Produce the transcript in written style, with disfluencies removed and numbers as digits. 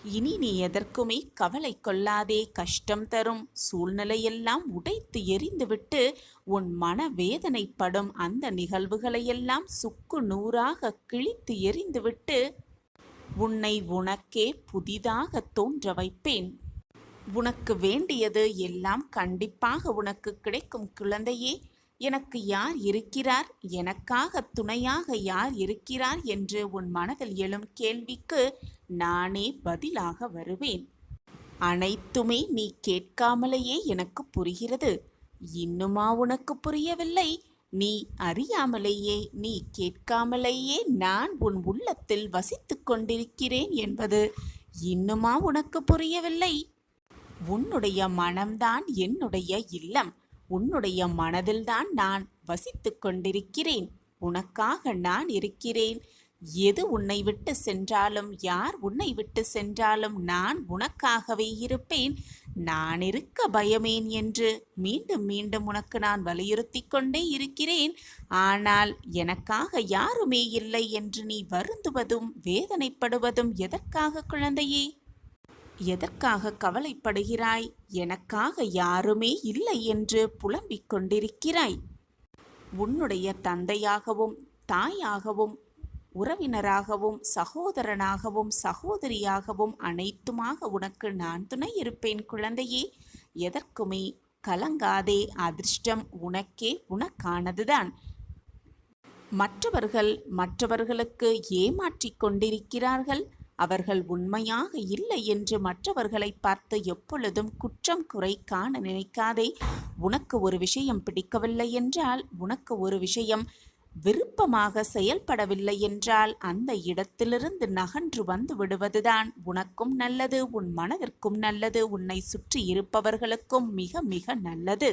இனி நீ எதற்குமே கவலை கொள்ளாதே. கஷ்டம் தரும் சூழ்நிலையெல்லாம் உடைத்து எறிந்துவிட்டு உன் மன வேதனைப்படும் அந்த நிகழ்வுகளையெல்லாம் சுக்கு நூறாக கிழித்து எறிந்துவிட்டு உன்னை உனக்கே புதிதாக தோன்ற வைப்பேன். உனக்கு வேண்டியது எல்லாம் கண்டிப்பாக உனக்கு கிடைக்கும் குழந்தையே. எனக்கு யார் இருக்கிறார், எனக்காக துணையாக யார் இருக்கிறார் என்று உன் மனதில் எழும் கேள்விக்கு நானே பதிலாக வருவேன். அனைத்துமே நீ கேட்காமலேயே எனக்கு புரிகிறது. இன்னுமா உனக்கு புரியவில்லை? நீ அறியாமலேயே, நீ கேட்காமலேயே நான் உன் உள்ளத்தில் வசித்துக் கொண்டிருக்கிறேன் என்பது இன்னுமா உனக்கு புரியவில்லை? உன்னுடைய மனம்தான் என்னுடைய இல்லம். உன்னுடைய மனதில்தான் நான் வசித்துக் கொண்டிருக்கிறேன். உனக்காக நான் இருக்கிறேன். எது உன்னை விட்டு சென்றாலும், யார் உன்னை விட்டு சென்றாலும் நான் உனக்காகவே இருப்பேன். நான் இருக்க பயமேன் என்று மீண்டும் மீண்டும் உனக்கு நான் வலியுறுத்தி கொண்டே இருக்கிறேன். ஆனால் எனக்காக யாருமே இல்லை என்று நீ வருந்துவதும் வேதனைப்படுவதும் எதற்காக குழந்தையே? எதற்காக கவலைப்படுகிறாய்? எனக்காக யாருமே இல்லை என்று புலம்பிக் கொண்டிருக்கிறாய். உன்னுடைய தந்தையாகவும் தாயாகவும் உறவினராகவும் சகோதரனாகவும் சகோதரியாகவும் அனைத்துமாக உனக்கு நான் துணை இருப்பேன் குழந்தையே. எதற்குமே கலங்காதே. அதிர்ஷ்டம் உனக்கே உனக்கானதுதான். மற்றவர்களுக்கு ஏமாற்றிக் கொண்டிருக்கிறார்கள். அவர்கள் உண்மையாக இல்லை என்று மற்றவர்களை பார்த்து எப்பொழுதும் குற்றம் குறை காண நினைக்காதே. உனக்கு ஒரு விஷயம் பிடிக்கவில்லை என்றால், உனக்கு ஒரு விஷயம் விருப்பமாக செயல்படவில்லை என்றால் அந்த இடத்திலிருந்து நகன்று வந்து விடுவதுதான் உனக்கும் நல்லது, உன் மனதிற்கும் நல்லது, உன்னை சுற்றி இருப்பவர்களுக்கும் மிக மிக நல்லது.